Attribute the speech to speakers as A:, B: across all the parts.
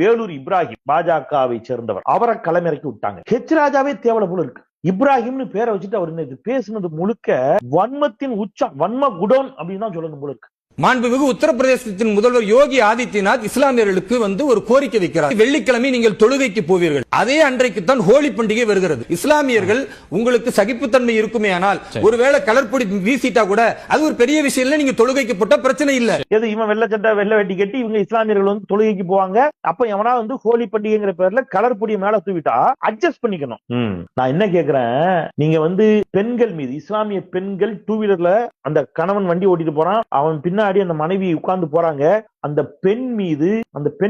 A: வேலூர் இப்ராஹிம் பாஜகவை சேர்ந்தவர், அவரை களமிறக்கி விட்டாங்க. ஹெச் ராஜாவே தேவல போல இருக்கு. இப்ராஹிம்னு பேரை வச்சுட்டு அவர் பேசுனது முழுக்க வன்மத்தின் உச்சம், வன்ம குடோன் அப்படின்னு தான் சொல்லணும் போல இருக்கு.
B: மாண்புமிகு உத்தரப்பிரதேசத்தின் முதல்வர் யோகி ஆதித்யநாத் இஸ்லாமியர்களுக்கு ஒரு கோரிக்கை வைக்கிறார். வெள்ளிக்கிழமை நீங்கள் தொழுகைக்கு போவீர்கள், அதே அன்றைக்கு தான் ஹோலி பண்டிகை வருகிறது. இஸ்லாமியர்கள் உங்களுக்கு சகிப்புத்தன்மை இருக்குமே ஆனால் ஒருவேளை கலர்பொடி வீசிட்டா கூட அது ஒரு பெரிய விஷயம் இல்ல, நீங்க தொழுகைக்கு போட்டா பிரச்சனை இல்ல.
A: எது இவன் வெள்ளை சட்டை வெள்ளை வெட்டி கட்டி இவங்க இஸ்லாமியர்கள் தொழுகைக்கு போவாங்க. அப்ப எவனா ஹோலி பண்டிகைங்கிற பேர்ல கலர் பொடியை மேல தூவிட்டா அட்ஜஸ்ட் பண்ணிக்கணும். நான் என்ன கேக்குறேன், நீங்க பெண்கள் மீது, இஸ்லாமிய பெண்கள் டூ வீலர்ல அந்த கணவன் வண்டி ஓட்டிட்டு போறான், அவன் பின்னாடி அந்த மனைவி உட்கார்ந்து போறாங்க, அந்த பெண்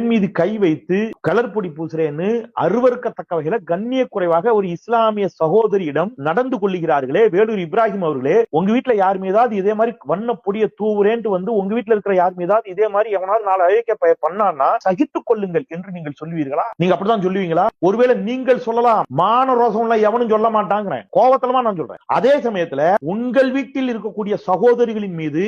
A: மீது கை வைத்து கலர் பொடி பூசுறேன்னு அருவருக்கத்தக்க வகையில கண்ணிய குறைவாக ஒரு இஸ்லாமிய சகோதரியிடம் நடந்து கொள்ளுகிறார்களே வேலூர் இப்ராஹிம் அவர்களே, உங்க வீட்டுல யார் மீதாவது இதே மாதிரி வண்ண பொடிய தூவுறேன்ட்டு உங்க வீட்டுல இருக்கிற யார் மீதாவது இதே மாதிரி எவனாவது நாலு அழைக்க பண்ணான்னா சகித்துக் கொள்ளுங்கள் என்று நீங்கள் சொல்லுவீர்களா? நீங்க அப்படிதான் சொல்லுவீங்களா? ஒருவேளை நீங்கள் சொல்லலாம், மான ரோசம் எவனும் சொல்ல மாட்டாங்கிறேன், கோவத்தலமா நான் சொல்றேன். அதே சமயத்துல உங்கள் வீட்டில் இருக்கக்கூடிய சகோதரிகளின் மீது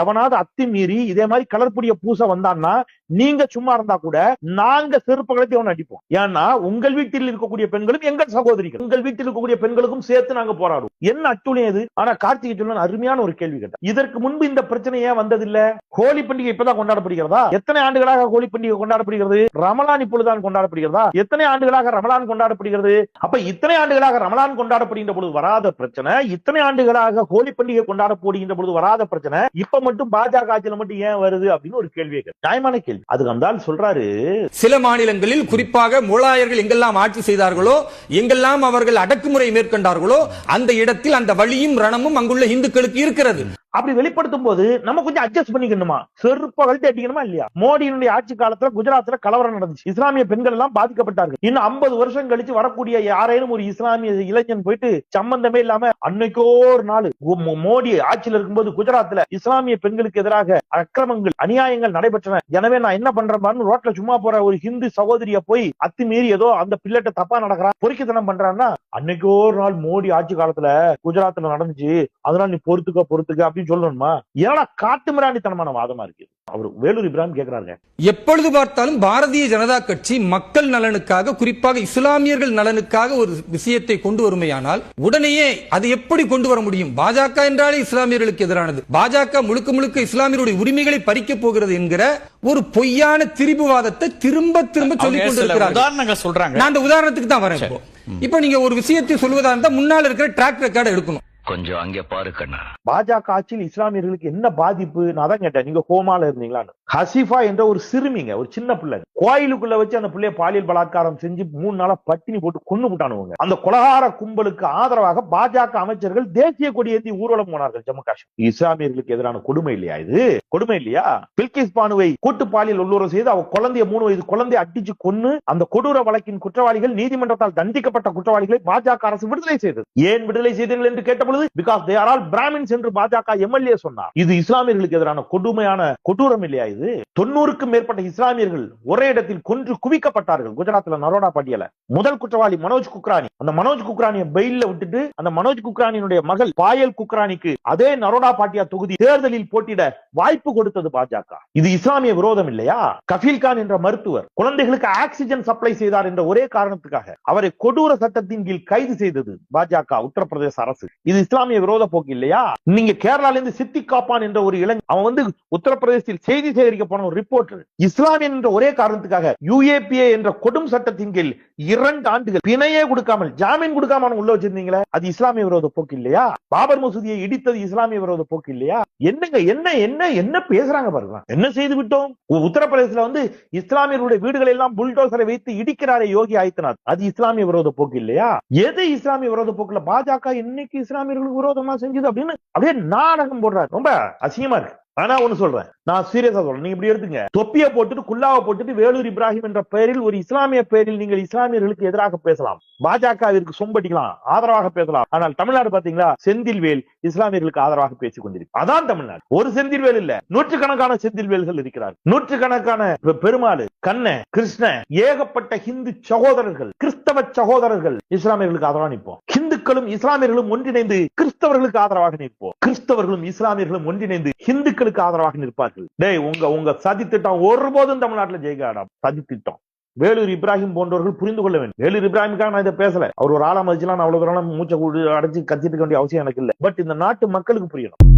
A: எவனாவது அத்துமீறி இதே மாதிரி கலர் பொடிய பூச வந்தான்னா நீங்க சும்மா இருந்தா கூட நாங்க செருப்பு கலத்தி அவன் அடிப்போம். ஏன்னா உங்கள் வீட்டில் இருக்கக்கூடிய பெண்களும் எங்கள் சகோதரிகள், உங்கள் வீட்டில் இருக்கக்கூடிய பெண்களுக்கும் சேர்த்து நாங்க போராடுவோம். என்ன அட்டுழியம் இது? ஆனா கார்த்திகை சொல்ல அருமையான ஒரு கேள்வி கேட்டேன். இதற்கு முன்பு இந்த பிரச்சனை ஏன் வந்ததில்ல? ஹோலி பண்டிகை இப்பதான் கொண்டாடப்படுகிறதா? எத்தனை ஆண்டுகளாக ஹோலி பண்டிகை கொண்டாடப்படுகிறது? ரமலான் இப்பொழுதுதான் கொண்டாடப்படுகிறதா? எத்தனை ஆண்டுகளாக ரமலான் கொண்டாடப்படுகிறது? அப்ப இத்தனை ஆண்டுகளாக ரமலான் கொண்டாடப்படுகின்ற பொழுது வராத பிரச்சனை, இத்தனை ஆண்டுகளாக ஹோலி பண்டிகை கொண்டாடப்படுகின்ற பொழுது வராத பிரச்சனை இப்ப மட்டும் பாஜக ஆட்சியில மட்டும் ஏன் வருது அப்படின்னு ஒரு கேள்வி, நியாயமான கேள்வி. அதுக்கு வந்தால் சொல்றாரு,
B: சில மாநிலங்களில் குறிப்பாக முகலாயர்கள் எங்கெல்லாம் ஆட்சி செய்தார்களோ, எங்கெல்லாம் அவர்கள் அடக்குமுறை மேற்கொண்டார்களோ அந்த இடத்தில் அந்த வழியும் ரணமும் அங்குள்ள இந்துக்களுக்கு இருக்கிறது.
A: அப்படி வெளிப்படுத்தும் போது நம்ம கொஞ்சம் அட்ஜஸ்ட் பண்ணிக்கணுமா? செருப்ப கழட்டி அடிக்கணுமா இல்லையா? மோடியினுடைய ஆட்சி காலத்துல குஜராத்ல கலவரம் நடந்துச்சு, இஸ்லாமிய பெண்கள் எல்லாம் பாதிக்கப்பட்டார்கள். இன்னும் 50 வருஷம் கழிச்சு வரக்கூடிய யாரேனும் ஒரு இஸ்லாமிய இளைஞன் போயிட்டு சம்பந்தமே இல்லாம அன்னைக்கோ ஒரு நாள் மோடி ஆட்சியில் இருக்கும்போது குஜராத்ல இஸ்லாமிய பெண்களுக்கு எதிராக அக்கிரமங்கள் அநியாயங்கள் நடைபெற்றன, எனவே நான் என்ன பண்றேன் ரோட்ல சும்மா போற ஒரு ஹிந்து சகோதரிய போய் அத்துமீறி ஏதோ அந்த பிள்ளட்ட தப்பா நடக்கிறான், பொறுக்கித்தனம் பண்றான்னா அன்னைக்கோ ஒரு நாள் மோடி ஆட்சி காலத்துல குஜராத்ல நடந்துச்சு, அதனால நீ பொறுத்துக்க அப்படின்னு சொல்லணுமா? ஏன்னா காட்டு மிராண்டித்தனமான வாதமா இருக்கு. அவர் வேலூர் இப்ராஹிம் கேக்குறாங்க,
B: எப்பொழுது பார்த்தாலும் பாரதிய ஜனதா கட்சி மக்கள் நலனுக்காக, குறிப்பாக இஸ்லாமியர்கள் நலனுக்காக ஒரு விஷயத்தை கொண்டு வருமையானால் உடனேயே அது எப்படி கொண்டு வர முடியும்? பாஜக என்றாலே இஸ்லாமியர்களுக்கு எதிரானது, பாஜக முழுக்க முழுக்க இஸ்லாமியருடைய உரிமைகளை பறிக்க போகிறது என்கிற ஒரு பொய்யான திரிபுவாதத்தை திரும்ப திரும்ப சொல்லிக் கொண்டிருக்கிறார்கள்.
C: சொல்றாங்க.
B: நான் அந்த உதாரணத்துக்கு தான் வரேன். இப்போ நீங்க ஒரு விஷயத்தை சொல்வதா இருந்தா முன்னால் இருக்கிற ட்ராக் ரெக்கார்டை எடுக்கணும்.
D: கொஞ்சம் அங்கே பாரு கண்ணா.
A: பாஜக ஆட்சியில் இஸ்லாமியர்களுக்கு என்ன பாதிப்பு? நான் தான் கேட்டேன், நீங்க கோமால இருந்தீங்களான்னு. ஹசிஃபா என்ற ஒரு சிறுமிங்க, ஒரு சின்ன பிள்ளை, கோயிலுக்குள்ள வச்சு அந்த பிள்ளைய பாலியல் பலாத்காரம் செஞ்சு 3 நாளா பட்டினி போட்டு கொன்னு விட்டானுங்க. அந்த கொலகார கும்பலுக்கு ஆதரவாக பாஜக அமைச்சர்கள் தேசிய கொடி ஏந்தி ஊர்வலம் போனார்கள் ஜம்மு காஷ்மீர். இஸ்லாமியர்களுக்கு எதிரான கொடுமை இல்லையா இது? கொடுமை இல்லையா? பில்கிஸ் பானுவை கூட்டு பாலியல் உள்ளுறவு செய்து அவ குழந்தைய 3 வயது குழந்தைய அடிச்சு கொன்னு அந்த கொடூர வழக்கின் குற்றவாளிகள், நீதிமன்றத்தால் தண்டிக்கப்பட்ட குற்றவாளிகளை பாஜக அரசு விடுதலை செய்தது. ஏன் விடுதலை செய்தீர்கள் என்று கேட்ட because they are all Brahmins என்று பாஜக எம்எல்ஏ சொன்னார். இது இஸ்லாமியர்களுக்கு எதிரான கொடுமையான கொடூரம் இல்லையா இது? 90க்கும் மேற்பட்ட இஸ்லாமியர்கள் ஒரே இடத்தில் கொன்று குவிக்கப்பட்டார்கள் குஜராத்ல நரோடா பாட்டியல. முதல் குற்றவாளி மனோஜ் குக்ரானி, அந்த மனோஜ் குக்ரானியை பெயில்ல விட்டுட்டு அந்த மனோஜ் குக்ரானியுடைய மகள் பாயல் குக்ரானிக்கு அதே நரோடா பாட்டியா தொகுதி தேர்தலில் போட்டியிட வாய்ப்பு கொடுத்தது பாஜக. இது இஸ்லாமிய விரோதம் இல்லையா? கஃபீல் கான் என்ற மருத்துவர் குழந்தைகளுக்கு ஆக்சிஜன் சப்ளை செய்தார் என்ற ஒரே காரணத்துக்காக அவரை கொடூர சட்டத்தின் கீழ் கைது செய்தது பாஜக உத்தரப்பிரதேச அரசு. இது இஸ்லாமிய விரோத போக்கு இல்லையா? நீங்க கேரளால இருந்து சித்தி காப்பான் என்ற ஒரு இளைஞன், அவன் உத்தரப்பிரதேசத்தில் செய்தி சேகரிக்க போன ஒரு ரிப்போர்ட்டர், இஸ்லாமியன் என்ற ஒரே காரணத்துக்காக UAPA என்ற கொடும் சட்டத்தின் கீழ் 2 ஆண்டுகள் பிணையே கொடுக்காமல், ஜாமீன் கொடுக்காம உள்ள வச்சிருந்தீங்களே, அது இஸ்லாமிய விரோத போக்கு இல்லையா? பாபர் மசூதியை இடித்தது இஸ்லாமிய விரோத போக்கு இல்லையா? என்னங்க என்ன என்ன என்ன பேசுறாங்க பாருங்க. என்ன செய்து விட்டோம்? உத்தரப்பிரதேசல இஸ்லாமியர்களுடைய வீடுகளை எல்லாம் புல்டோசரை வைத்து இடிக்கிறாரே யோகி ஆதித்யநாத், அது இஸ்லாமிய விரோத போக்கு இல்லையா? எது இஸ்லாமிய விரோத போக்குல பாஜக இன்னைக்கு இஸ்லாமியர்களுக்கு விரோதமா செஞ்சது அப்படின்னு அப்படியே நாடகம் போடுறாரு. ரொம்ப அசிங்கமா இருக்கு. ஆனா ஒண்ணு சொல்றேன், நான் சீரியஸா சொல்றேன், நீங்க இப்படி எடுத்துங்க, தொப்பியை போட்டுட்டு குல்லாவை போட்டுட்டு வேலூர் இப்ராஹிம் என்ற பெயரில் ஒரு இஸ்லாமிய பெயரில் நீங்கள் இஸ்லாமியர்களுக்கு எதிராக பேசலாம், பாஜகவிற்கு சொம்படிக்கலாம், ஆதரவாக பேசலாம். ஆனால் தமிழ்நாடு பாத்தீங்களா, செந்தில்வேல் இஸ்லாமியர்களுக்கு ஆதரவாக பேசிக் கொண்டிருக்கு. அதான் தமிழ்நாடு. ஒரு செந்தில்வேல் இல்ல, நூற்றுக்கணக்கான செந்தில்வேல்கள் இருக்கிறார், நூற்றுக்கணக்கான பெருமாள், கண்ண, கிருஷ்ண, ஏகப்பட்ட ஹிந்து சகோதரர்கள், கிறிஸ்தவ சகோதரர்கள் இஸ்லாமியர்களுக்கு ஆதரவாக நிற்போம். ஹிந்துக்களும் இஸ்லாமியர்களும் ஒன்றிணைந்து கிறிஸ்தவர்களுக்கு ஆதரவாக நிற்போம். கிறிஸ்தவர்களும் இஸ்லாமியர்களும் ஒன்றிணைந்து ஹிந்துக்களுக்கு ஆதரவாக நிற்பார்கள். உங்க சதி திட்டம் ஒருபோதும் தமிழ்நாட்டில் ஜெயிக்காதா? சதி திட்டம் வேலூர் இப்ராஹிம் போன்றவர்கள் புரிந்து கொள்ள வேண்டும். வேலூர் இப்ராஹிமுக்காக நான் இதை பேசல. அவர் ஒரு ஆளா மதிச்சுலாம் நான் அவ்வளவு தூரம் மூச்சை அடைச்சு கத்திட்டு வேண்டிய அவசியம் எனக்கு இல்லை. பட் இந்த நாட்டு மக்களுக்கு புரியணும்.